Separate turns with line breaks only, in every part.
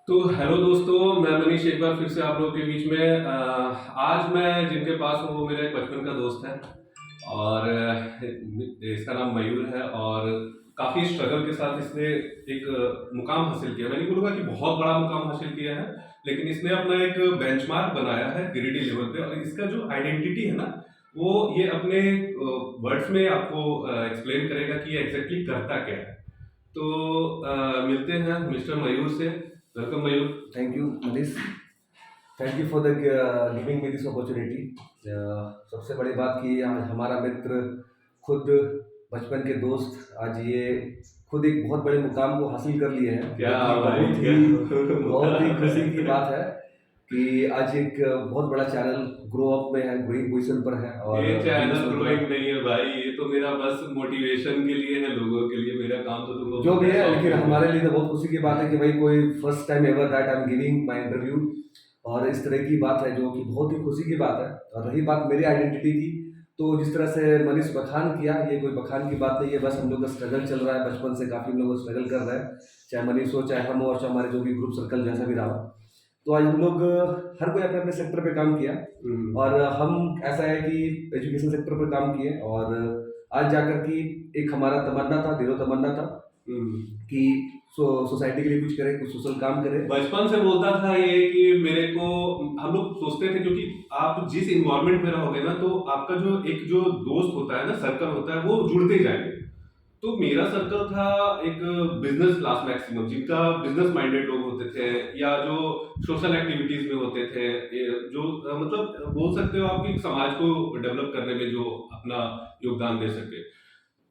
तो हेलो दोस्तों, मैं मनीष एक बार फिर से आप लोगों के बीच में आज मैं जिनके पास हूँ वो मेरा एक बचपन का दोस्त है और इसका नाम मयूर है और काफ़ी स्ट्रगल के साथ इसने एक मुकाम हासिल किया। मैं नहीं बोलूँगा कि बहुत बड़ा मुकाम हासिल किया है, लेकिन इसने अपना एक बेंचमार्क बनाया है गिरिडीह लेवल पे और इसका जो आइडेंटिटी है ना, वो ये अपने वर्ड्स में आपको एक्सप्लेन करेगा कि ये एग्जैक्टली करता क्या है। तो मिलते हैं मिस्टर मयूर से। Welcome Mayur.
Thank you, Manish. Thank you for the giving me this opportunity. सबसे बड़ी बात कि आज हमारा मित्र खुद बचपन के दोस्त आज ये खुद एक बहुत बड़े मुकाम को हासिल कर लिए हैं।
क्या
जो कि
भाई,
बहुत ही खुशी की बात है कि आज एक बहुत बड़ा चैनल ग्रो अप में है, ग्रोइंग पोजीशन पर है। और
ये चैनल ग्रोइंग नहीं है भाई, ये तो मेरा बस मोटिवेशन के लिए है, लोगों के लिए। मेरा काम तो तुमको
जो भी है, लेकिन हमारे लिए तो बहुत खुशी की बात है कि भाई कोई first time ever that I am giving my interview और इस तरह की बात है जो कि बहुत ही खुशी की बात है। और रही बात मेरी आइडेंटिटी की, तो जिस तरह से मनीष बखान किया, ये कोई बखान की बात नहीं है, बस हम लोग का स्ट्रगल चल रहा है। बचपन से काफ़ी हम लोग स्ट्रगल कर रहे हैं, चाहे मनीष हो, चाहे हम हो, और चाहे हमारे जो भी ग्रुप सर्कल जैसा भी रहा। तो आज हम लोग हर कोई अपने अपने सेक्टर पे काम किया और हम ऐसा है कि एजुकेशन सेक्टर पर काम किए और आज जाकर कि एक हमारा तमन्ना था, दिलो तमन्ना था कि सोसाइटी के लिए कुछ करें, कुछ सोशल काम करें।
बचपन से बोलता था ये कि मेरे को, हम लोग सोचते थे क्योंकि आप जिस इन्वायरमेंट में रहोगे ना, तो आपका जो दोस्त होता है ना, सर्कल होता है, वो जुड़ते जाएंगे। तो मेरा सर्कल था एक बिजनेस क्लास मैक्सिमम, जिनका बिजनेस माइंडेड लोग होते थे या जो सोशल एक्टिविटीज में होते थे, जो मतलब बोल सकते हो आपकी समाज को डेवलप करने में जो अपना योगदान दे सके।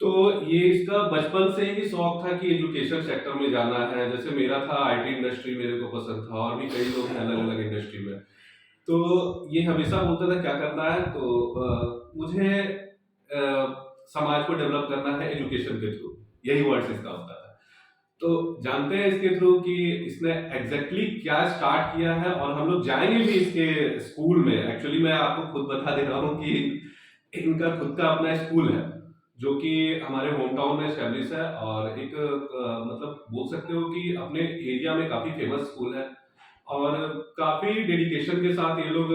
तो ये इसका बचपन से ही शौक था कि एजुकेशन सेक्टर में जाना है। जैसे मेरा था आईटी इंडस्ट्री, मेरे को पसंद था, और भी कई लोग हैं अलग अलग इंडस्ट्री में। तो ये हमेशा बोलता था क्या करना है, तो मुझे समाज को डेवलप करना है एजुकेशन के थ्रू, यही वर्ड्स इसका होता था। तो जानते हैं इसके थ्रू कि इसने एग्जैक्टली क्या स्टार्ट किया है, और हम लोग जाएंगे भी इसके स्कूल में। एक्चुअली मैं आपको खुद बता दे रहा हूँ कि इनका खुद का अपना स्कूल है जो कि हमारे होम टाउन में एस्टेब्लिश है, और एक मतलब बोल सकते हो कि अपने एरिया में काफी फेमस स्कूल है, और काफी डेडिकेशन के साथ ये लोग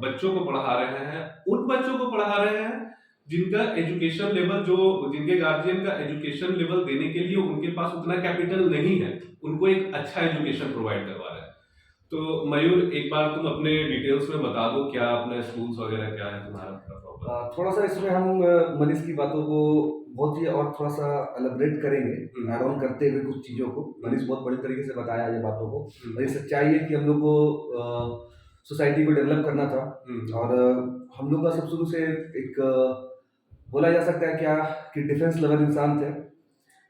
बच्चों को पढ़ा रहे हैं। उन बच्चों को पढ़ा रहे हैं जिनका एजुकेशन लेवल, जो जिनके गार्जियन का एजुकेशन लेवल देने के लिए उनके पास उतना कैपिटल नहीं है, उनको एक अच्छा एजुकेशन प्रोवाइड करवा रहे हैं। तो मयूर, एक बार तुम अपने डिटेल्स में बता दो, क्या अपने स्कूल्स वगैरह क्या है तुम्हारा प्रॉब्लम।
थोड़ा सा इसमें हम मनीष की बातों को बहुत ही और थोड़ा सा एलैबोरेट करेंगे, ऐड ऑन करते हुए कुछ चीज़ों को। मनीष बहुत बड़ी तरीके से बताया ये बातों को, और ये सच्चाई है कि हम लोग को सोसाइटी को डेवलप करना था। और हम लोग का सब शुरू से एक बोला जा सकता है क्या कि डिफेंस लेवल इंसान थे।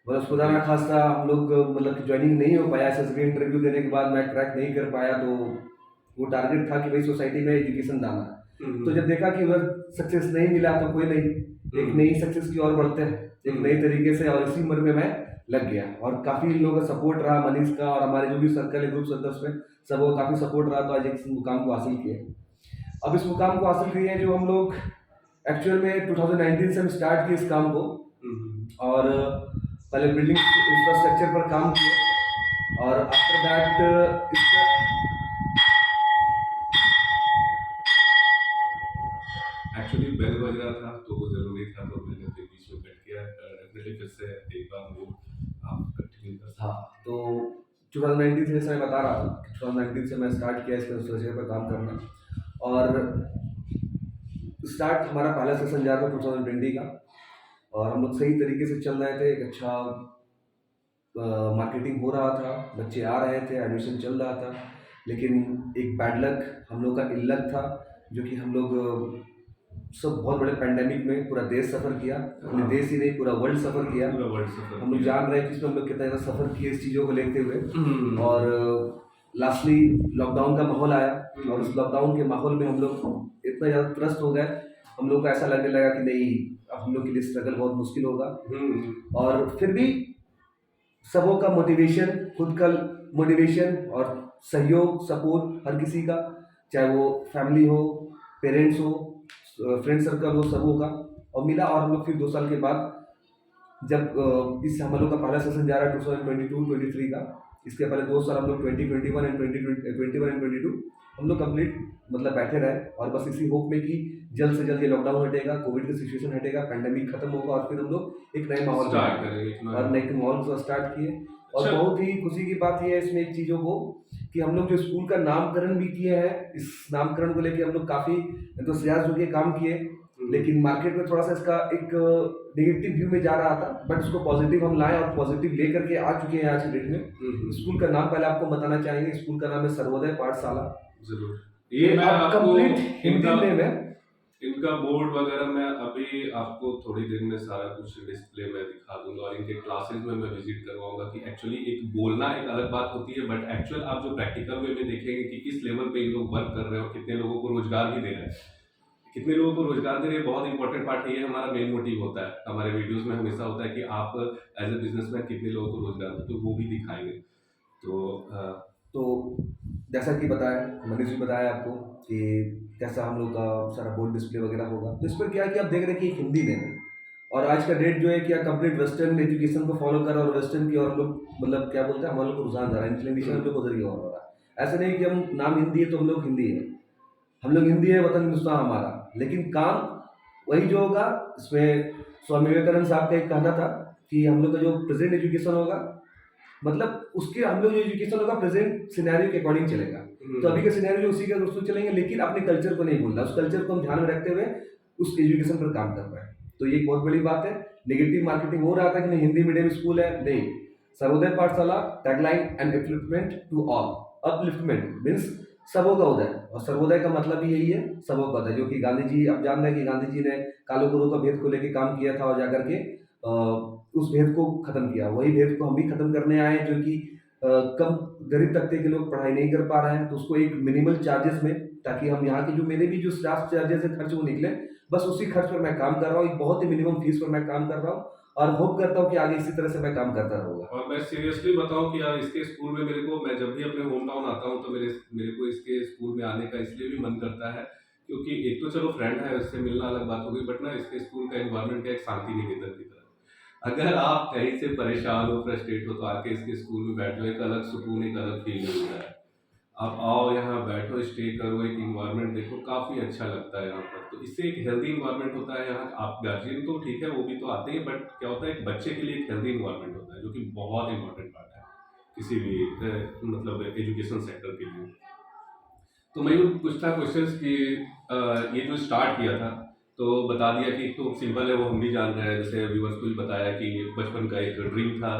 मतलब खुदा ना खास्ता हम लोग मतलब ज्वाइनिंग नहीं हो पाया, एसएसबी इंटरव्यू देने के बाद मैं क्रैक नहीं कर पाया, तो वो टारगेट था कि भाई सोसाइटी में एजुकेशन लाना है। तो जब देखा कि उधर सक्सेस नहीं मिला तो कोई नहीं, एक नई सक्सेस की ओर बढ़ते हैं एक नई तरीके से, और इसी उम्र में मैं लग गया। और काफ़ी लोगों का सपोर्ट रहा मनीष का, और हमारे जो भी सर्कल है, ग्रुप सर्कल्स में सब वो काफ़ी सपोर्ट रहा, तो आज एक मुकाम को हासिल किए। अब इस मुकाम को हासिल किए जो हम लोग एक्चुअल में 2019 से हम स्टार्ट किए इस काम को, और पहले बिल्डिंग इंफ्रास्ट्रक्चर पर काम किया, और आफ्टर दैट इसका
एक्चुअली बेल बज रहा था तो वो जरूरी था, तो मैंने फिर बीच में कट किया। डेफिनेटली फिर से एक बार वो आप कंटिन्यू कर सकते हैं।
हाँ, तो 2019 से जैसे मैं बता रहा था, 2019 से मैं स्टार्ट किया इस इंफ्रास्ट्रक्चर पर काम करना, और स्टार्ट हमारा पहला सेशन जा रहा था 2020 का, और हम लोग सही तरीके से चल रहे थे। एक अच्छा मार्केटिंग हो रहा था, बच्चे आ रहे थे, एडमिशन चल रहा था। लेकिन एक बैड लक हम लोग का इल्लत था, जो कि हम लोग सब बहुत बड़े पैंडेमिक में पूरा देश सफ़र किया, अपने देश ही नहीं पूरा वर्ल्ड सफ़र किया।
पूरा वर्ल्ड सफर
हम लोग जान रहे हैं कि इसमें हम लोग कितना ज़्यादा सफ़र किए इस चीज़ों को लेते हुए। और लास्टली लॉकडाउन का माहौल आया, और उस लॉकडाउन के माहौल में हम लोग इतना ज़्यादा त्रस्त हो गए, हम लोग को ऐसा लगने लगा कि नहीं, अब हम लोग के लिए स्ट्रगल बहुत मुश्किल होगा। और फिर भी सबों का मोटिवेशन, खुद का मोटिवेशन और सहयोग, सपोर्ट हर किसी का, चाहे वो फैमिली हो, पेरेंट्स हो, फ्रेंड सर्कल हो, सबों का और मिला। और हम लोग फिर 2 साल के बाद जब इस हम लोग का पहला सेशन जा रहा है 2022-23 का, इसके पहले 2 साल हम लोग 2021 एंड 2021 एंड 22 हम लोग कंप्लीट मतलब बैठे रहे, और बस इसी होप में कि जल्द से जल्द ये लॉकडाउन हटेगा, कोविड का सिचुएशन हटेगा, पैंडेमिक खत्म होगा, और फिर हम लोग एक नए माहौल
स्टार्ट
में
करेंगे
और नए माहौल को स्टार्ट किए। और
अच्छा।
बहुत ही खुशी की बात यह है इसमें एक चीज़ों को कि हम लोग जो स्कूल का नामकरण भी किए हैं, इस नामकरण को लेके हम लोग काफ़ी एंथुसियास्ट होकर काम किए, लेकिन मार्केट में थोड़ा सा इसका एक नेगेटिव व्यू में जा रहा था, बट उसको पॉजिटिव हम लाए और पॉजिटिव लेकर के आ चुके हैं आज की डेट में। स्कूल का नाम पहले आपको बताना चाहेंगे, स्कूल का नाम है सर्वोदय पाठशाला।
जरूर, ये मैं आपको
कंप्लीट हिंदी
इनका
नेम है।
इनका बोर्ड वगैरह मैं अभी आपको थोड़ी देर में सारा कुछ डिस्प्ले में दिखा दूंगा, और इनके क्लासेस में मैं विजिट करवाऊंगा कि एक्चुअली एक बोलना एक अलग बात होती है, बट एक्चुअल आप जो प्रैक्टिकल वे में देखेंगे कि किस लेवल पे इन लोग वर्क कर रहे हैं और कितने लोगों को रोजगार भी दे रहे हैं, कितने लोगों को रोजगार दे रहे हैं। बहुत इंपॉर्टेंट पार्ट है, ये हमारा मेन मोटिव होता है, हमारे वीडियोस में हमेशा होता है कि आप एज ए बिजनेसमैन कितने लोगों को रोजगार दे, तो वो भी दिखाएंगे।
तो जैसा कि बताया मनीष जी, बताया आपको कि कैसा हम लोग का सारा बोर्ड डिस्प्ले वगैरह होगा। तो इस पर क्या है कि आप देख रहे हैं कि एक हिंदी नेम है, और आज का डेट जो है क्या कंप्लीट वेस्टर्न एजुकेशन को फॉलो कर रहा है, और वेस्टर्न की और हम लोग मतलब क्या बोलते हैं, हम लोग को रुझान जा रहा है, इंक्लिनेशन हम लोग उधर ही हो रहा है। ऐसा नहीं कि हम नाम हिंदी है तो हम लोग हिंदी है, हम लोग हिंदी है, वतन हिंदुस्तान हमारा, लेकिन काम वही जो होगा। इसमें स्वामी विवेकानंद साहब का एक कहना था कि हम लोग का जो प्रेजेंट एजुकेशन होगा, मतलब उसके हम लोग जो एजुकेशन होगा प्रेजेंट सिनेरियो के अकॉर्डिंग चलेगा। तो अभी का सिनेरियो उसी के दोस्तों चलेंगे, लेकिन अपने कल्चर को नहीं भूलना, उस कल्चर को हम ध्यान में रखते हुए उस एजुकेशन पर काम कर रहे हैं। तो ये एक बहुत बड़ी बात है। नेगेटिव मार्केटिंग हो रहा था कि नहीं हिंदी मीडियम स्कूल है, नहीं, Sarvodaya Pathshala tagline and upliftment to all. Upliftment means सबों का उदय, और सर्वोदय का मतलब ही यही है, सबों का उदय, जो कि गांधी जी, आप जान रहे हैं कि गांधी जी ने कालो गुरु का भेद को लेकर काम किया था, और जाकर के उस भेद को खत्म किया। वही भेद को हम भी खत्म करने आए हैं, जो कि कम गरीब तबके के लोग पढ़ाई नहीं कर पा रहे हैं, तो उसको एक मिनिमल चार्जेस में, ताकि हम यहाँ के जो मेरे भी जो स्टाफ चार्जेस है खर्च वो निकले, बस उसी खर्च पर मैं काम कर रहा हूँ, एक बहुत ही मिनिमम फीस पर मैं काम कर रहा हूँ, और होप करता हूँ कि आगे इसी तरह से मैं काम करता रहूँगा।
और मैं सीरियसली बताऊं कि यार इसके स्कूल में मेरे को, मैं जब भी अपने होम टाउन आता हूं तो मेरे को इसके स्कूल में आने का इसलिए भी मन करता है, क्योंकि एक तो चलो फ्रेंड है, उससे मिलना अलग बात होगी, बट ना इसके स्कूल का एनवायरनमेंट एक शांति निकेतन की तरह। अगर आप कहीं से परेशान हो, फ्रस्ट्रेट हो, तो आके इसके स्कूल में बैठ जाओ, एक अलग सुकून, एक अलग फील होता है। आप आओ यहाँ बैठो, स्टे करो, एक इन्वायरमेंट देखो, काफ़ी अच्छा लगता है यहाँ पर। तो इससे एक हेल्दी इन्वायरमेंट होता है यहाँ। आप गार्जियन तो ठीक है, वो भी तो आते हैं, बट क्या होता है एक बच्चे के लिए एक हेल्दी इन्वायरमेंट होता है, जो कि बहुत इंपॉर्टेंट पार्ट है किसी भी मतलब एजुकेशन सेक्टर के लिए। तो मैं यूँ पूछता क्वेश्चंस कि ये जो स्टार्ट किया था, तो बता दिया कि एक तो सिंपल है, वो हम भी जान रहे हैं, जैसे व्यूअर्स को भी बताया कि बचपन का एक ड्रीम था,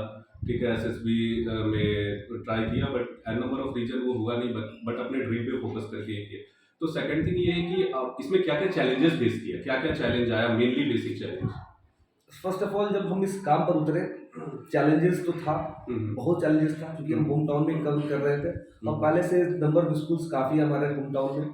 ठीक है, एसएसबी में ट्राई किया, but an number of reason वो हुआ नहीं, बट अपने ड्रीम पे फोकस करके ये किया। तो सेकंड थिंग ये है कि इसमें क्या क्या चैलेंजेस फेस किया, क्या क्या चैलेंज आया, mainly basic challenge.
First of all जब हम इस काम पर उतरे, चैलेंजेस तो था, बहुत चैलेंजेस था, क्योंकि हम होम टाउन में काम कर रहे थे, और पहले से नंबर ऑफ स्कूल्स काफ़ी हमारे होम टाउन में,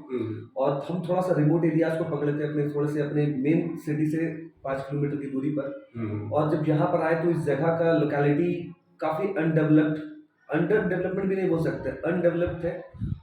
और हम थोड़ा सा रिमोट एरियाज को पकड़े थे अपने, थोड़े से अपने मेन सिटी से 5 किलोमीटर की दूरी पर। और जब यहाँ पर आए तो इस जगह का लोकेलिटी काफ़ी अनडेवलप्ड, अंडर डेवलपमेंट भी नहीं बोल सकते, अनडेवलप्ड है।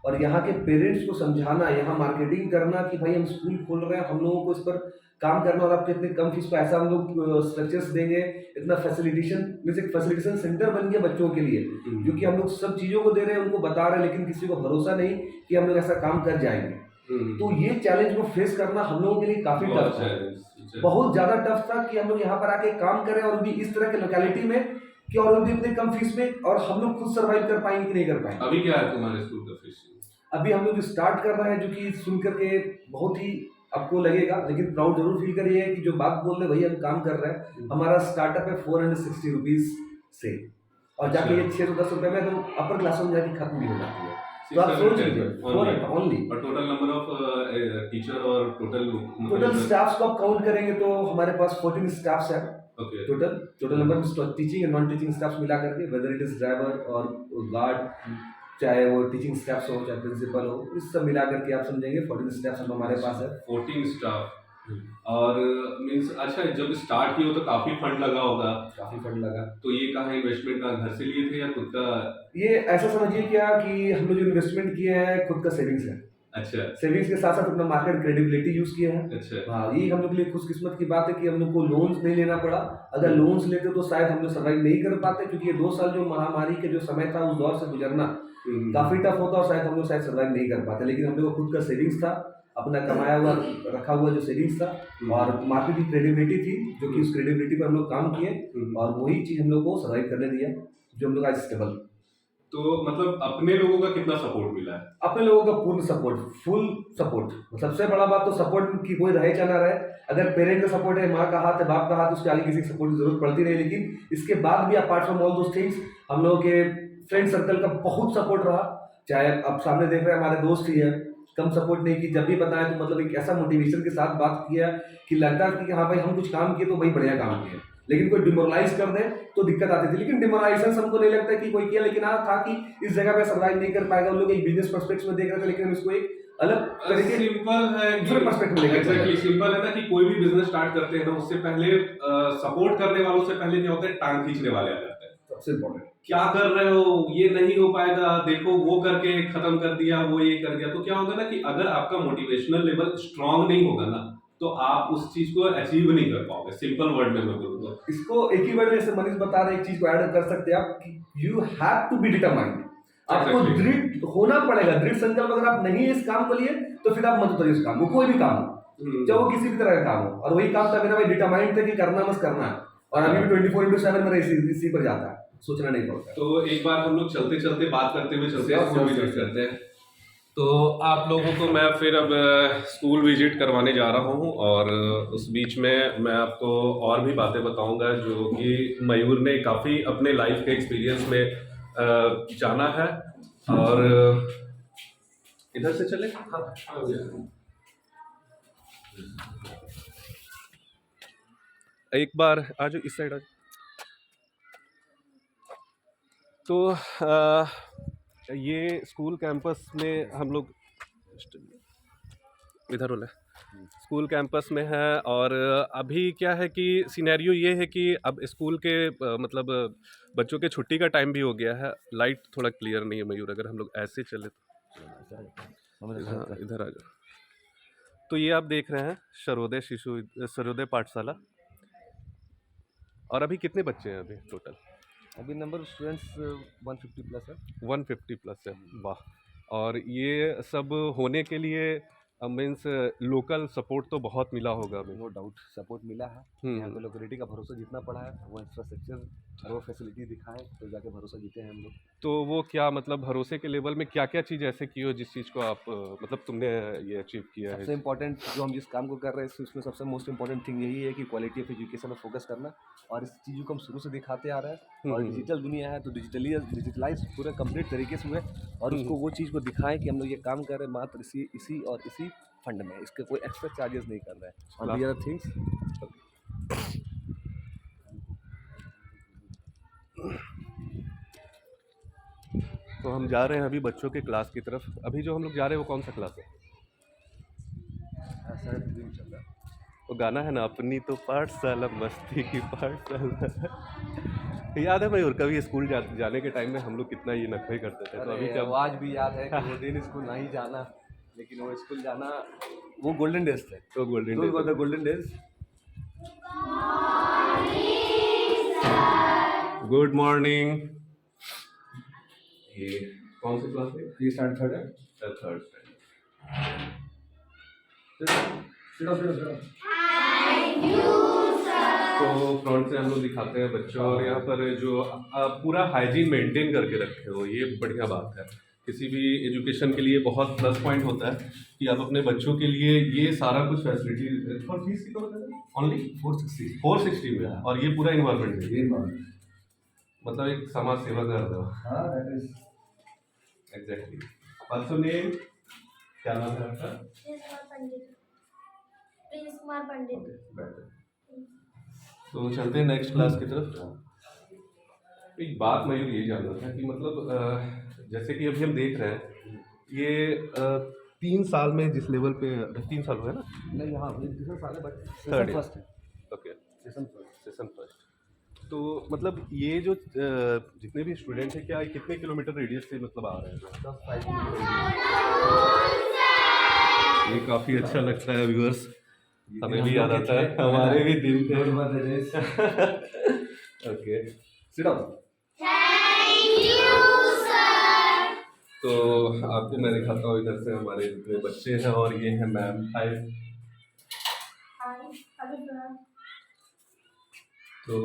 और यहाँ के पेरेंट्स को समझाना, यहाँ मार्केटिंग करना कि भाई हम स्कूल खोल रहे हैं, हम लोगों को इस पर काम करना, और आपके इतने कम फीस पर ऐसा हम लोग स्ट्रक्चर्स देंगे, इतना फैसिलिटेशन मीन्स एक फैसिलिटेशन सेंटर बन गया बच्चों के लिए, क्योंकि हम लोग सब चीज़ों को दे रहे हैं, उनको बता रहे हैं, लेकिन किसी को भरोसा नहीं कि हम लोग ऐसा काम कर जाएंगे। तो ये चैलेंज को फेस करना हम लोगों के लिए काफ़ी टफ था, बहुत ज़्यादा टफ था कि हम लोग यहाँ पर आके काम करें, और भी इस तरह के लोकेलिटी में कि, और भी इतने कम फीस में, और हम लोग खुद सर्वाइव कर पाएंगे कि नहीं कर पाएंगे।
अभी क्या है तुम्हारे स्कूल का फीस?
अभी हम लोग स्टार्ट कर रहे हैं, जो कि सुन करके बहुत ही आपको लगेगा, लेकिन प्राउड जरूर फील करिए कि जो बात बोल रहे वही हम काम कर रहे हैं। हमारा स्टार्टअप है 460 रुपीज से, और जाके ये 610 रुपये में तो अपर क्लास में जाके खत्म भी हो जाती है। तो आप सोच लीजिए ओनली।
और टोटल नंबर ऑफ टीचर और
टोटल स्टाफ्स को आप काउंट करेंगे तो हमारे पास 14 स्टाफ्स है total number, teaching and non teaching staffs मिला करके, वेदर इट इज ड्राइवर और गार्ड, चाहे वो टीचिंग स्टाफ्स हो, चाहे प्रिंसिपल हो, इस सब मिला करके आप समझेंगे 14 स्टाफ्स हमारे पास है।
14 स्टाफ। और मींस अच्छा, जब स्टार्ट किया तो काफी फंड लगा होगा?
काफी फंड लगा।
तो ये कहाँ इन्वेस्टमेंट का घर से लिए थे या खुद का?
ये ऐसा समझिए क्या कि हम लोग जो इन्वेस्टमेंट किए हैं खुद का सेविंग्स है,
अच्छा
सेविंग्स के साथ साथ अपना मार्केट क्रेडिबिलिटी यूज किए हैं।
अच्छा।
हाँ, ये हम लोग के लिए खुशकिस्मत की बात है कि हम लोग को लोन्स नहीं लेना पड़ा। अगर लोन्स लेते तो शायद हम लोग सर्वाइव नहीं कर पाते, क्योंकि ये 2 साल जो महामारी के जो समय था उस दौर से गुजरना काफी टफ होता और शायद हम लोग शायद सर्वाइव नहीं कर पाते। लेकिन हम लोग को खुद का सेविंग्स था, अपना कमाया हुआ रखा हुआ जो सेविंग्स था, और मार्केट की क्रेडिबिलिटी थी, जो कि उस क्रेडिबिलिटी पर हम लोग काम किए और वही चीज हम लोग को सर्वाइव करने दिया, जो हम लोग आज स्टेबल।
तो मतलब अपने लोगों का कितना सपोर्ट मिला है?
अपने लोगों का पूर्ण सपोर्ट, फुल सपोर्ट। सबसे बड़ा बात तो सपोर्ट की कोई रहे क्या ना रहे, अगर पेरेंट का सपोर्ट है, माँ का हाथ है, बाप का हाथ, उसके आगे किसी सपोर्ट की जरूरत पड़ती नहीं। लेकिन इसके बाद भी apart from all those things हम लोगों के फ्रेंड सर्कल का बहुत सपोर्ट रहा। चाहे अब सामने देख रहे हैं हमारे दोस्त ही है, कम सपोर्ट नहीं की, जब भी बताएं तो मतलब एक ऐसा मोटिवेशन के साथ बात किया कि लगता है कि हाँ भाई हम कुछ काम किए तो भाई बढ़िया काम किए। लेकिन कोई डिमोरलाइज कर दे तो दिक्कत आती थी, लेकिन डिमोरलाइजेशन हमको नहीं लगता कि कोई किया, लेकिन हाँ था कि इस जगह पे सर्वाइव नहीं कर पाएगा। उन लोग एक बिजनेस पर्सपेक्टिव में देख रहे थे, लेकिन हम इसको एक अलग तरीके
सिंपल है कि
दूसरे पर्सपेक्टिव में लेकर
एग्जैक्टली सिंपल है ना कि कोई भी बिजनेस स्टार्ट करते हैं ना, उससे पहले सपोर्ट करने वालों से पहले क्या होता है, टांग खींचने वाले आ जाते हैं।
सबसे इम्पोर्टेंट
क्या कर रहे हो, ये नहीं हो पाएगा, देखो वो करके खत्म कर दिया, वो ये कर दिया। तो क्या होगा ना कि अगर आपका मोटिवेशनल लेवल स्ट्रांग नहीं होगा ना, तो आप उस चीज को अचीव नहीं कर पाओगे। सिंपल वर्ड में मैं बोलूँ तो
इसको एक ही वर्ड में जैसे मनीष बता रहे, एक चीज को ऐड कर सकते हैं आप कि you have to be determined. आपको
Exactly.
दृढ़ होना पड़ेगा, दृढ़ संकल्प। अगर आप नहीं है इस काम को लिए तो फिर आप मत उतरिए उस काम को, कोई भी काम हो, चाहे वो किसी भी तरह का काम हो। और वही काम था मेरा, भाई डिटरमाइंड था कि करना बस करना है। और अभी भी 24/7 मेरा इसी पर जाता है, सोचना नहीं पड़ता।
तो एक बार हम लोग चलते चलते बात करते हुए चलते हैं, स्कूल विजिट करते हैं। तो आप लोगों को मैं फिर अब स्कूल विजिट करवाने जा रहा हूँ, और उस बीच में मैं आपको और भी बातें बताऊंगा जो कि मयूर ने काफ़ी अपने लाइफ के एक्सपीरियंस में जाना है। और इधर से चले, एक बार आ जाओ इस साइड आ जाओ। तो ये स्कूल कैंपस में हम लोग इधर होला स्कूल कैंपस में है। और अभी क्या है कि सिनेरियो ये है कि अब स्कूल के मतलब बच्चों के छुट्टी का टाइम भी हो गया है। लाइट थोड़ा क्लियर नहीं है मयूर, अगर हम लोग ऐसे चले तो हाँ इधर आ जाओ। तो ये आप देख रहे हैं सर्वोदय पाठशाला। और अभी कितने बच्चे हैं अभी टोटल?
अभी नंबर स्टूडेंट्स 150 प्लस है।
150 प्लस है, वाह। और ये सब होने के लिए मीन्स लोकल सपोर्ट तो बहुत मिला होगा अभी।
नो डाउट सपोर्ट मिला है। यहाँ पे लोकेलिटी का भरोसा जितना पड़ा है, वो इंफ्रास्ट्रक्चर वो फैसिलिटी दिखाएं तो जाके भरोसा जीते हैं हम लोग।
तो वो क्या मतलब भरोसे के लेवल में क्या क्या चीज़ ऐसे की हो जिस चीज़ को आप मतलब तुमने ये अचीव किया है?
सबसे इम्पोर्टेंट जो हम जिस काम को कर रहे हैं उसमें सबसे मोस्ट इम्पोर्टेंट थिंग यही है कि क्वालिटी ऑफ एजुकेशन में फोकस करना। और इस चीज़ को हम शुरू से दिखाते आ रहे हैं। और डिजिटल दुनिया है तो डिजिटलाइज पूरे कंप्लीट तरीके से हुए, और उसको वो चीज़ को दिखाएं कि हम लोग ये काम कर रहे हैं मात्र इसी और इसी फंड में, इसके कोई एक्स्ट्रा चार्जेस नहीं कर रहे हैं। और दी अदर थिंग्स
तो हम जा रहे हैं अभी बच्चों के क्लास की तरफ। अभी जो हम लोग जा रहे हैं वो कौन सा क्लास है? वो गाना है ना, अपनी तो पाठशाला मस्ती की पाठशाला। याद है मयूर कभी स्कूल जाने के टाइम में हम लोग कितना ये नखरे करते थे? तो अभी क्या
आज भी याद है कि वो दिन स्कूल नहीं जाना, लेकिन वो स्कूल जाना, वो गोल्डन डेज थे।
तो
गोल्डन डेज।
Good morning. ये कौन सी क्लास है?
ये स्टैंड थर्ड है।
थर्ड। तो फ्रंट से हम लोग दिखाते हैं बच्चों, और यहाँ पर जो पूरा हाइजीन मेंटेन करके रखे हो, ये बढ़िया बात है। किसी भी एजुकेशन के लिए बहुत प्लस पॉइंट होता है कि आप अपने बच्चों के लिए ये सारा कुछ फैसिलिटी। और फीस की तो ओनली 460 में, और ये पूरा इन्वायरमेंट है, मतलब एक समाज सेवा कर रहे हो। एग्जैक्टली। ऑल्सो नेम क्या नाम है आपका?
प्रिंस कुमार पंडित।
तो चलते हैं नेक्स्ट क्लास की तरफ। एक बात मयूर ये जानना था कि मतलब जैसे कि अभी हम देख रहे हैं ये 3 साल में जिस लेवल पे 3 साल हुआ है ना?
नहीं, हाँ तीसरा साल है, बट
Third
फर्स्ट है।
Okay,
session first.
तो मतलब ये जो जितने भी स्टूडेंट हैं, क्या कितने किलोमीटर रेडियस से मतलब आ रहे हैं?
10-5 किलोमीटर।
ये काफी अच्छा लगता है व्यूअर्स, हमें भी याद आता है, हमारे भी दिन थे। Okay,
sit down.
तो आपको मैं दिखाता हूँ इधर से हमारे जितने बच्चे हैं, और ये है मैम। हाय। तो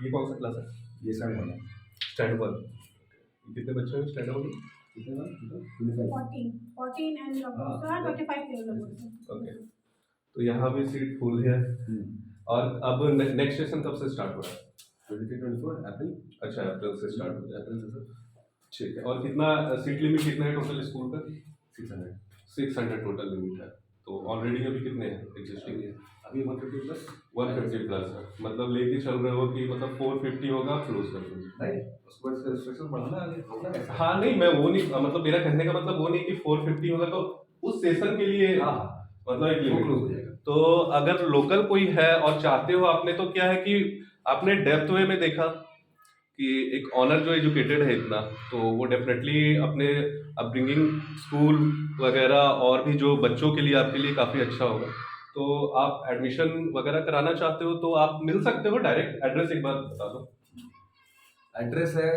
ये कौन सा क्लास है?
ये स्टैंड वन है।
Stand one. कितने बच्चे हैं stand one?
14 and sir 25
okay, तो यहाँ भी सीट फुल है। और अब नेक्स्ट सेशन कब से स्टार्ट हो रहा है?
23-24 अप्रैल।
अच्छा, अप्रैल से स्टार्ट हो जाएगा।
अप्रैल से सर।
ठीक है, और कितना सीट लिमिट कितना है टोटल स्कूल का?
600।
600 टोटल लिमिट है। तो ऑलरेडी अभी कितने हैं एग्जिस्टिंग?
अभी 150 प्लस।
150 प्लस है, मतलब लेके चल रहे हो कि मतलब 450 होगा क्लोज कर दोगे?
नहीं, उसको रिस्ट्रिक्शन बढ़ाना है, रोकना कैसे?
हाँ नहीं, मैं वो नहीं, मतलब मेरा कहने का मतलब वो नहीं कि 450 होगा तो उस सेशन के लिए
हाँ,
मतलब एक
वो
लिमिट
क्लोज हो जाएगा।
तो अगर लोकल कोई है और चाहते हो आपने, तो क्या है कि आपने डेप्थ वे में देखा कि एक ऑनर जो एजुकेटेड है इतना, तो वो डेफिनेटली अपने अपब्रिंगिंग स्कूल वगैरह और भी जो बच्चों के लिए आपके लिए काफ़ी अच्छा होगा। तो आप एडमिशन वगैरह कराना चाहते हो तो आप मिल सकते हो। डायरेक्ट एड्रेस एक बार बता दो।
एड्रेस है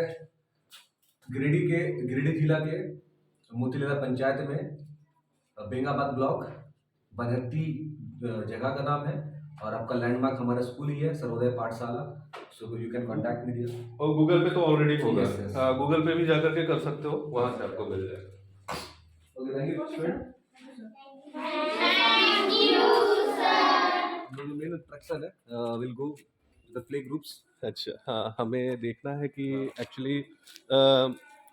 गिरिडीह जिला के मोतीलेरा पंचायत में बेंगाबाद ब्लॉक, बनहत्ती जगह का नाम है, और आपका लैंडमार्क हमारा स्कूल ही है, Sarvodaya Pathshala. So you can contact me there.
और गूगल पे तो ऑलरेडी होगा।
Yes, yes.
हाँ, गूगल पे भी जाकर के कर सकते हो, वहाँ से आपको मिल जाएगा।
Okay, thank you student. Main attraction है, will go the play groups.
अच्छा, हाँ, हमें देखना है कि एक्चुअली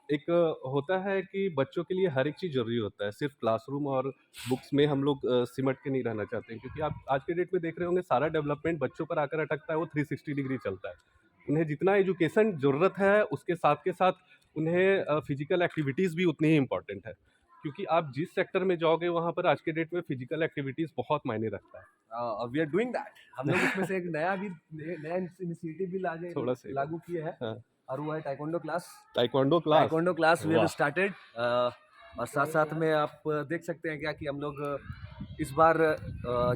एक होता है कि बच्चों के लिए हर एक चीज़ ज़रूरी होता है, सिर्फ क्लासरूम और बुक्स में हम लोग सिमट के नहीं रहना चाहते हैं, क्योंकि आप आज के डेट में देख रहे होंगे सारा डेवलपमेंट बच्चों पर आकर अटकता है, वो 360 डिग्री चलता है। उन्हें जितना एजुकेशन ज़रूरत है, उसके साथ के साथ उन्हें फिजिकल एक्टिविटीज़ भी उतनी ही इम्पॉर्टेंट है, क्योंकि आप जिस सेक्टर में जाओगे वहाँ पर आज के डेट में फिजिकल एक्टिविटीज़ बहुत मायने रखता है।
We are doing that. हम लोग इसमें से एक नया इनिशिएटिव भी
थोड़ा सा
लागू किए हैं,
हाँ।
और वो है taekwondo class.
Taekwondo class
we have
वाह।
स्टार्टेड, और साथ साथ में आप देख सकते हैं क्या कि हम लोग इस बार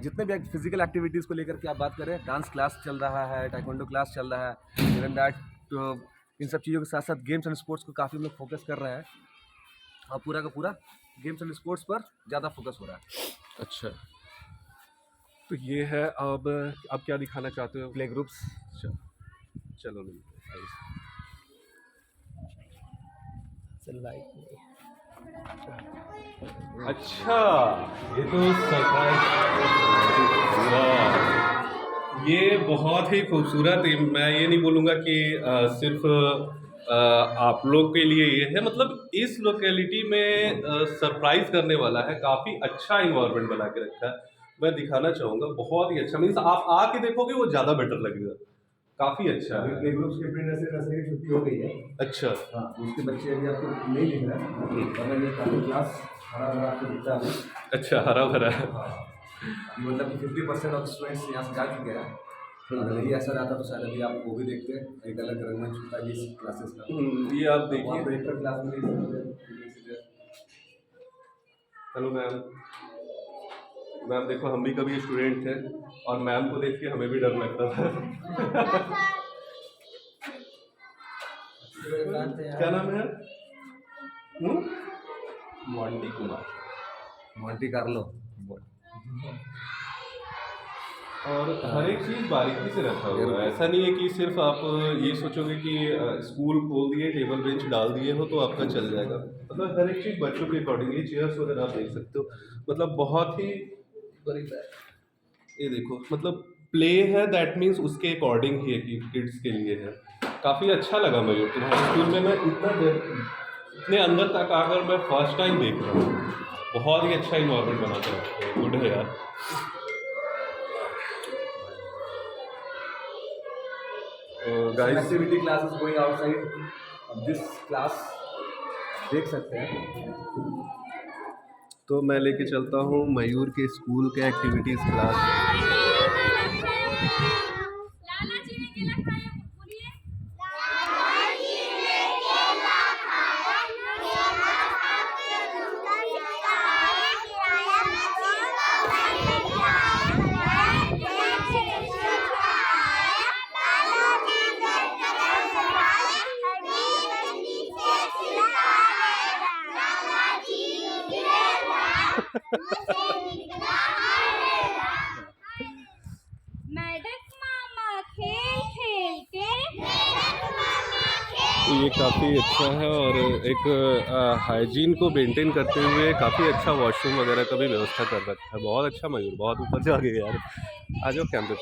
जितने भी फिजिकल एक्टिविटीज़ को लेकर के आप बात करें, डांस क्लास चल रहा है, टाइक्वांडो क्लास चल रहा है, इवन दैट इन सब चीज़ों के साथ साथ गेम्स एंड स्पोर्ट्स को काफ़ी हम लोग फोकस कर रहे हैं, और पूरा का पूरा गेम्स एंड स्पोर्ट्स पर ज़्यादा फोकस हो रहा है।
अच्छा, तो ये है। अब आप क्या दिखाना चाहते हो?
Play groups.
चलो मिलते हैं। अच्छा, ये तो सरप्राइज। ये बहुत ही खूबसूरत। मैं ये नहीं बोलूँगा कि सिर्फ आप लोग के लिए ये है, मतलब इस लोकेलिटी में सरप्राइज करने वाला है, काफ़ी अच्छा इन्वायरमेंट बना के रखा है। मैं दिखाना चाहूँगा, बहुत ही अच्छा, मीन्स आप आके देखोगे वो ज़्यादा बेटर लगेगा, काफ़ी अच्छा
अभी
है।
प्ले ग्रुप्स के प्री नर्सरी की छुट्टी हो गई है।
अच्छा,
हाँ, उसके बच्चे अभी आपको नहीं दिख रहा है, वरना ये काफी क्लास हरा भरा आपको दिखता है।
अच्छा, हरा भरा।
हाँ, अभी मतलब कि 50% ऑफ स्टूडेंट्स यहाँ से जा चुके हैं। अगर यही ऐसा रहता तो शायद अभी आप वो भी देखते, एक अलग रंगमंच होता है इस क्लासेस का।
ये आप देखिए।
वहाँ पे एक क्लास में देख सकते हैं।
Hello ma'am. मैम देखो, हम भी कभी स्टूडेंट थे और मैम को देख के हमें भी डर लगता था। क्या नाम है? मॉन्टी कुमार।
Monty Carlo.
और हर एक चीज़ बारीकी से रखा हुआ है, ऐसा नहीं है कि सिर्फ आप ये सोचोगे कि स्कूल खोल दिए, टेबल बेंच डाल दिए हो तो आपका चल जाएगा। मतलब हर एक चीज़ बच्चों के अकॉर्डिंग, ये चेयर्स वगैरह आप देख सकते हो, मतलब बहुत ही ये देखो, मतलब प्ले है, दैट मीन्स उसके अकॉर्डिंग ही है कि किड्स के लिए है। काफ़ी अच्छा लगा मयूर तुम्हारे स्कूल में। मैं इतने अंदर तक आकर मैं फर्स्ट टाइम देख रहा हूँ, बहुत ही अच्छा इन्वायरमेंट बना कर रखते हो, गुड है यार।
Guys, activity classes going outside of this class, देख सकते हैं।
तो मैं लेके चलता हूँ मयूर के स्कूल के एक्टिविटीज़ क्लास।
मेढक मामा खेल खेल के
तो ये काफ़ी अच्छा है और एक हाइजीन को मेंटेन करते हुए काफ़ी अच्छा वॉशरूम वगैरह का भी व्यवस्था कर रखा है। बहुत अच्छा मयूर, बहुत ऊपर जा गए यार। आ जाओ कैमरे पे।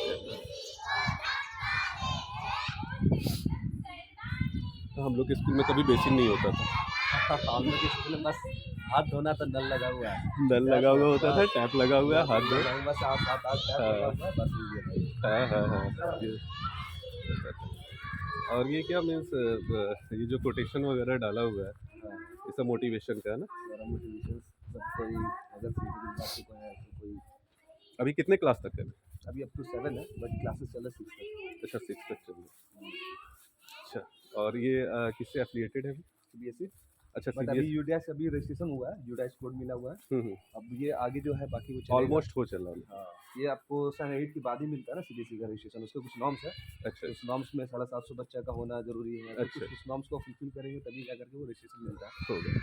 तो हम लोग के स्कूल में कभी बेसिन नहीं होता था।
हम लोग के स्कूल में बस हाथ धोना तो नल लगा हुआ है,
नल लगा हुआ होता था, टैप लगा हुआ है, हाथ धो।
बस आप सात आठ टैप लगा हुआ है, बस ये भाई।
हाँ ये और ये क्या मीन्स ये जो कोटेशन वगैरह डाला हुआ है ये सब मोटिवेशन का है ना।
मेरा मोटिवेशन सब कोई अगर सीखने की बात है तो कोई
अभी कितने क्लास तक है?
अभी अप टू 7 है, बट क्लासेस चल रहा 6 तक।
अच्छा 6 तक चल रहा है। अच्छा और ये किससे एफिलिएटेड है?
सीबीएसई,
अच्छा
बट अभी यूडीएस अभी रजिस्ट्रेशन हुआ है, यूडीएस कोड मिला हुआ है। अब ये आगे जो है बाकी वो चलेगा।
ऑलमोस्ट हो चल रहा है।
हाँ, ये आपको सन 8 के बाद ही मिलता है ना सीबीएसई का रजिस्ट्रेशन, उसके कुछ नॉर्म्स है।
अच्छा
उस नॉर्म्स में 750 बच्चा का होना जरूरी है। तो
अच्छा।
कुछ नॉर्म्स को फुलफिल करेंगे तभी जा करके वो रजिस्ट्रेशन मिलता है।
हो गया।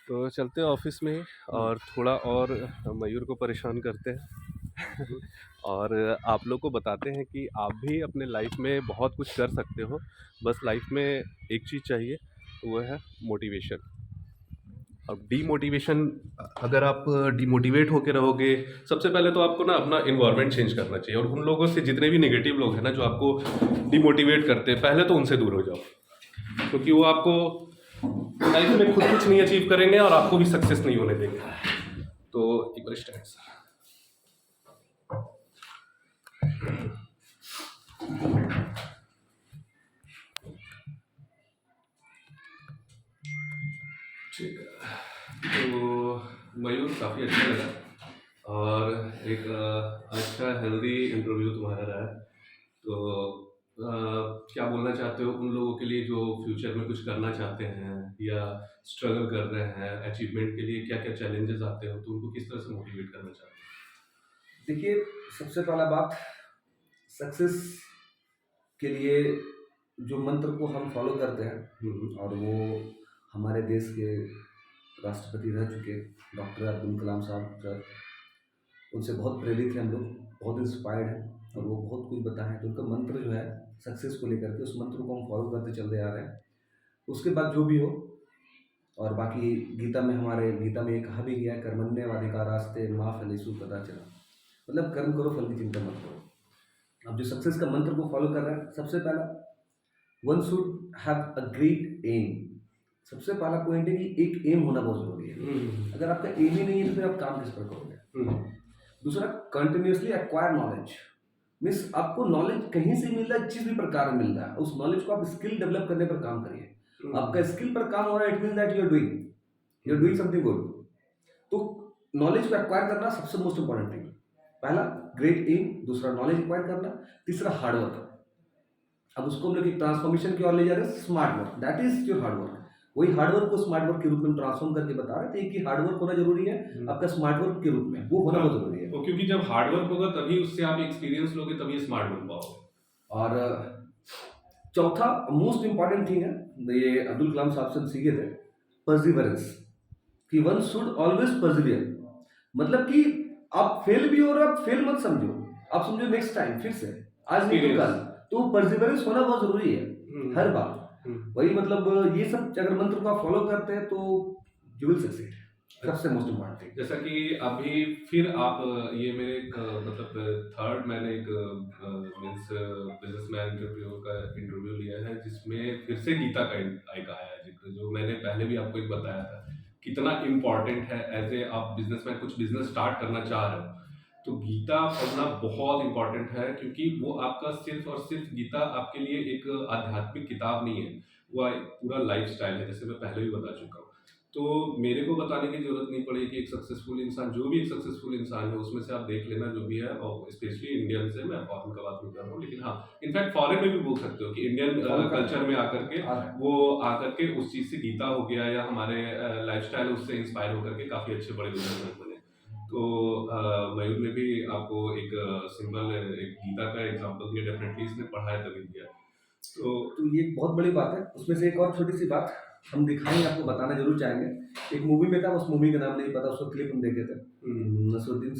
तो चलते हैं ऑफिस में और थोड़ा और मयूर को परेशान करते हैं और आप लोग को बताते हैं कि आप भी अपने लाइफ में बहुत कुछ कर सकते हो। बस लाइफ में एक चीज़ चाहिए, तो वो है मोटिवेशन। अब डीमोटिवेशन, अगर आप डीमोटिवेट होकर रहोगे, सबसे पहले तो आपको ना अपना इन्वायरमेंट चेंज करना चाहिए और उन लोगों से, जितने भी नेगेटिव लोग हैं ना जो आपको डीमोटिवेट करते हैं, पहले तो उनसे दूर हो जाओ, क्योंकि वो आपको लाइफ में खुद कुछ नहीं अचीव करेंगे और आपको भी सक्सेस नहीं होने देंगे। तो एक बार स्टैंड सर। ठीक है, तो मयूर काफ़ी अच्छा लगा और एक अच्छा हेल्दी इंटरव्यू तुम्हारा रहा है। तो क्या बोलना चाहते हो उन लोगों के लिए जो फ्यूचर में कुछ करना चाहते हैं या स्ट्रगल कर रहे हैं अचीवमेंट के लिए? क्या क्या चैलेंजेस आते हो तो उनको किस तरह से मोटिवेट करना चाहते हो?
देखिए, सबसे पहला बात, सक्सेस के लिए जो मंत्र को हम फॉलो करते हैं और वो हमारे देश के राष्ट्रपति रह चुके डॉक्टर अब्दुल कलाम साहब सर, उनसे बहुत प्रेरित हैं हम लोग, बहुत इंस्पायर्ड हैं और वो बहुत कुछ बताए हैं। तो उनका मंत्र जो है सक्सेस को लेकर के, उस मंत्र को हम फॉलो करते चलते आ रहे हैं। उसके बाद जो भी हो, और बाकी गीता में, हमारे गीता में ये कहा भी गया है, कर्मण्येवाधिकारास्ते मा फलेषु कदाचन, मतलब कर्म करो फल की चिंता मत करो। अब जो सक्सेस का मंत्र को फॉलो कर रहे हैं, सबसे पहला, one should have a great aim. सबसे पहला पॉइंट है कि एक एम होना बहुत जरूरी है। अगर आपका एम ही नहीं है तो फिर आप काम किस पर करोगे? दूसरा, कंटिन्यूसली एक्वायर नॉलेज, मीन्स आपको नॉलेज कहीं से मिल रहा है, जिस भी प्रकार में मिल रहा है, उस नॉलेज को आप स्किल डेवलप करने पर काम करिए। आपका स्किल पर काम हो रहा है, it mean that you are doing something good. तो नॉलेज को एक्वायर करना सबसे मोस्ट इंपॉर्टेंट थिंग। पहला ग्रेट एम, दूसरा नॉलेज एक्वायर करना, तीसरा हार्डवर्क। अब उसको हम लोग एक ट्रांसफॉर्मेशन की ओर ले जा रहे हैं, smart work, that is your hard work. वही हार्डवर्क को स्मार्ट वर्क के रूप में ट्रांसफॉर्म करके बता रहे थे कि हार्डवर्क होना जरूरी है, आपका स्मार्ट वर्क के रूप में वो होना बहुत जरूरी है।
तो क्योंकि जब हार्डवर्क होगा तभी उससे आप एक्सपीरियंस लोगे, तभी स्मार्ट बन पाओगे।
और चौथा मोस्ट इंपॉर्टेंट थिंग है, ये अब्दुल कलाम साहब से सीखे थे, परसिवरेंस, कि वन शुड ऑलवेज परसिवियर। मतलब कि आप फेल भी हो रहे हो, आप फेल मत समझो, आप समझो नेक्स्ट टाइम, फिर से, आज नहीं तो कल। तो परसिवरेंस होना बहुत जरूरी है हर बार। वही मतलब ये सब अगर मंत्र को आप फॉलो करते हैं तो यू विल सक्सीड, सबसे मोस्ट इम्पोर्टेंट थिंग।
जैसा कि अभी फिर आप ये मेरे मतलब थर्ड मैंने एक मीन्स बिजनेसमैन इंटरव्यू का इंटरव्यू लिया है जिसमें फिर से गीता का एक आया है जिक्र, जो मैंने पहले भी आपको एक बताया था कितना इम्पोर्टेंट है। एज ए आप बिजनेसमैन कुछ बिजनेस स्टार्ट करना चाह रहे हो तो गीता पढ़ना बहुत इंपॉर्टेंट है, क्योंकि वो आपका सिर्फ और सिर्फ गीता आपके लिए एक आध्यात्मिक किताब नहीं है, वो पूरा लाइफ स्टाइल है, जैसे मैं पहले भी बता चुका हूँ। तो मेरे को बताने की जरूरत नहीं पड़ेगी कि एक सक्सेसफुल इंसान, जो भी एक सक्सेसफुल इंसान है उसमें से आप देख लेना जो भी है, और स्पेशली इंडियन से, मैं फॉरेन का बात नहीं कर रहा हूँ, लेकिन हाँ इनफैक्ट फॉरेन में भी बोल सकते हो कि इंडियन कल्चर में आकर के वो आकर के उस चीज़ से गीता हो गया या हमारे लाइफस्टाइल उससे इंस्पायर होकर के काफ़ी अच्छे बड़े बिजनेसमैन बने। तो मयूर ने भी आपको एक सिंपल एक गीता का एग्जांपल दिया, डेफिनेटली इसने पढ़ा है तभी दिया। तो
ये बहुत बड़ी बात है। उसमें से एक और छोटी सी बात, हम दिखाएंगे आपको, बताना जरूर चाहेंगे। एक मूवी में था, उस मूवी का नाम नहीं पता, उसका क्लिप हम देखे थे, नसरुद्दीन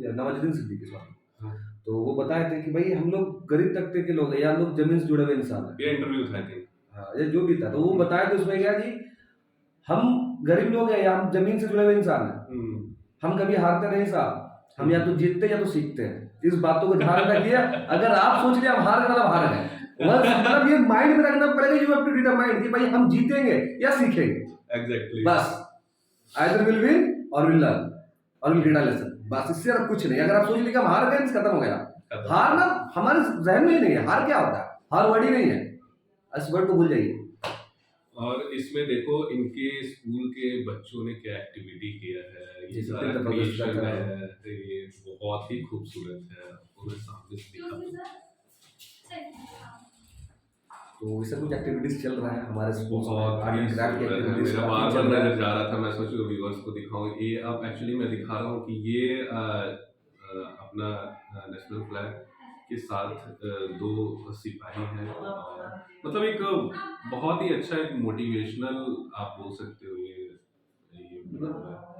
या नवाजुद्दीन सिद्दीकी सॉरी।
हाँ।
तो वो बताए थे कि भाई हम लोग गरीब तबके के लोग हैं, या हम लोग जमीन से जुड़े हुए इंसान हैं।
ये इंटरव्यू था, आई थिंक।
हाँ, ये जो भी था, तो वो बताया थे उसमें क्या जी, हम गरीब लोग हैं या हम जमीन से जुड़े हुए इंसान हैं, हम कभी हारते नहीं साहब, हम या तो जीतते हैं या तो सीखते हैं। इस बातों को ध्यान रखिए। अगर आप सोच रहे हैं आप हार गए, मतलब हार गए। मतलब ये माइंड में रखना पड़ेगा, यू हैव टू डिटरमाइन कि भाई हम जीतेंगे या सीखेंगे।
एग्जैक्टली।
बस आइदर विल विन और विल लर्न और विल गेट अ लेसन, बस इससे और कुछ नहीं। अगर आप सोच लीजिए कि हम हार गए, खत्म हो गया। हारना हमारे जहन में ही नहीं है। हार क्या होता है? हार वर्ड ही नहीं है, इस वर्ड को भूल जाइए।
और इसमें देखो इनके स्कूल के बच्चों ने क्या एक्टिविटी किया है, ये
जी,
सारा
सत्यता प्रदर्शन
क्रिएशन
करा
है, तो ये बहुत ही खूबसूरत है। आपको मैं सामने से दिखा दूं।
तो ये सब कुछ एक्टिविटीज चल रहा है हमारे स्कूल में,
बहुत
आर्ट
ही
एंड क्राफ्ट की
खूबसूरत है।
एक्टिविटीज
मेरा
काफी
बार
चल
बार
रहा
नजर
है।
जा रहा था, मैं सोचूं व्यूअर्स को दिखाऊं। ये अब एक्चुअली मैं दिखा रहा हूँ कि ये अपना नेशनल फ्लैग के साथ दो सिपाही हैं, और मतलब एक बहुत ही अच्छा एक मोटिवेशनल आप बोल सकते हो ये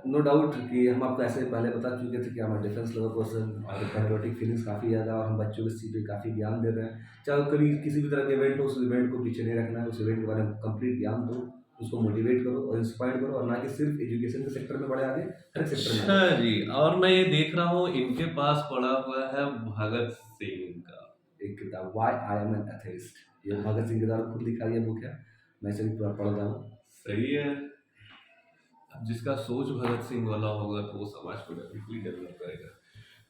नो डाउट कि हम आपको ऐसे पहले बता चुके थे कि हम डिफेंस लेवल पर्सन और पैट्रियोटिक फीलिंग्स काफ़ी ज़्यादा, और हम बच्चों को इस चीज़ पे काफ़ी ज्ञान दे रहे हैं। चाहे कभी किसी भी तरह का इवेंट हो, उस इवेंट को पीछे नहीं रखना है, उस इवेंट के बारे में कंप्लीट ज्ञान दो, उसको मोटिवेट करो और इंस्पायर करो, और ना कि सिर्फ एजुकेशन के सेक्टर में बढ़े आगे, हर एक सेक्टर में।
अच्छा जी। और मैं ये देख रहा हूँ इनके पास पड़ा हुआ है भगत सिंह का
एक किताब why I am an atheist, ये भगत सिंह के द्वारा खुद लिखा गया बुक है, मैं इसे भी पूरा पढ़ रहा हूँ।
सही है। अब जिसका सोच भगत सिंह वाला होगा तो वो समाज को डेफिनेटली डेवलप करेगा।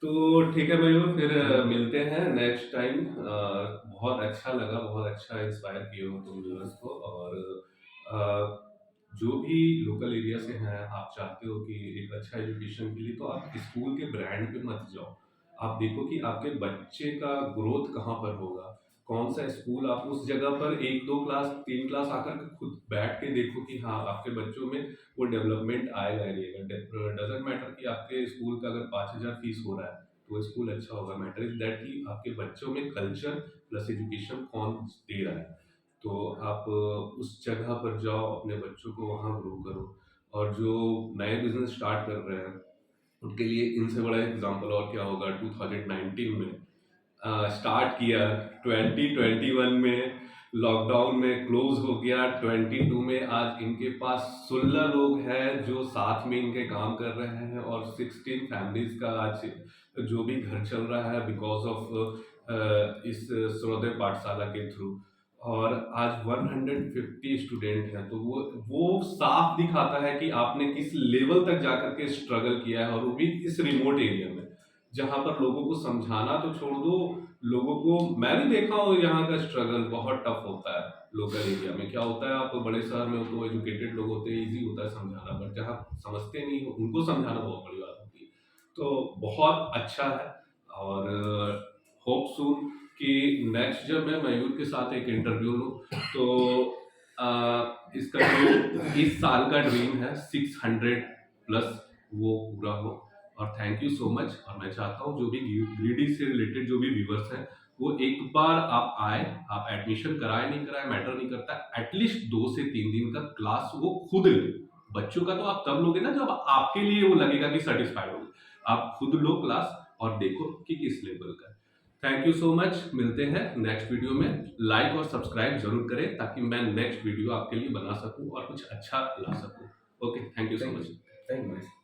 तो ठीक है मयूर, फिर मिलते हैं नेक्स्ट टाइम। बहुत अच्छा लगा, बहुत अच्छा इंस्पायर किए हो तुम व्यूअर्स को। और जो भी लोकल एरिया से हैं, आप चाहते हो कि एक अच्छा एजुकेशन के लिए, तो आप स्कूल के ब्रांड पे मत जाओ। आप देखो कि आपके बच्चे का ग्रोथ कहाँ पर होगा, कौन सा स्कूल। आप उस जगह पर 1-2 क्लास 3 क्लास आकर के खुद बैठ के देखो कि हाँ आपके बच्चों में वो डेवलपमेंट आएगा या नहीं आएगा। डजेंट मैटर कि आपके स्कूल का अगर 5,000 फीस हो रहा है तो वो स्कूल अच्छा होगा। मैटर इज दैट कि आपके बच्चों में कल्चर प्लस एजुकेशन कौन दे रहा है। तो आप उस जगह पर जाओ, अपने बच्चों को वहाँ ग्रो करो। और जो नए बिजनेस स्टार्ट कर रहे हैं उनके लिए इनसे बड़ा एग्जांपल और क्या होगा। 2019 में स्टार्ट किया, 2021 में लॉकडाउन में क्लोज हो गया, 22 में आज इनके पास 16 लोग हैं जो साथ में इनके काम कर रहे हैं, और 16 फैमिलीज का आज जो भी घर चल रहा है बिकॉज ऑफ इस सर्वोदय पाठशाला के थ्रू। और आज 150 स्टूडेंट हैं, तो वो साफ दिखाता है कि आपने किस लेवल तक जाकर के स्ट्रगल किया है, और वो भी इस रिमोट एरिया में जहाँ पर लोगों को समझाना तो छोड़ दो, लोगों को मैं भी देखा हूँ यहाँ का स्ट्रगल बहुत टफ होता है। लोकल एरिया में क्या होता है, आप बड़े शहर में हो तो एजुकेटेड लोग होते हैं, इजी होता है समझाना, बट जहाँ समझते नहीं हो उनको समझाना बहुत बड़ी बात होती है। तो बहुत अच्छा है। और होप सून कि नेक्स्ट जब मैं मयूर के साथ एक इंटरव्यू लूँ तो इसका जो इस साल का ड्रीम है 600+ वो पूरा हो। और थैंक यू सो मच। और मैं चाहता हूँ जो भी ग्रीडी से रिलेटेड जो भी व्यूवर्स हैं वो एक बार आप आए, आप एडमिशन कराए नहीं कराए मैटर नहीं करता, एटलीस्ट 2 से 3 दिन का क्लास वो खुद ले। बच्चों का तो आप तब लोगे ना जब आपके लिए वो लगेगा कि सेटिस्फाइड होगे। आप खुद लो क्लास और देखो कि किस लेवल का। Thank you so much. मिलते हैं नेक्स्ट वीडियो में। लाइक और सब्सक्राइब जरूर करें ताकि मैं नेक्स्ट वीडियो आपके लिए बना सकूं और कुछ अच्छा ला सकूं। Okay, thank you so much.
Thank you.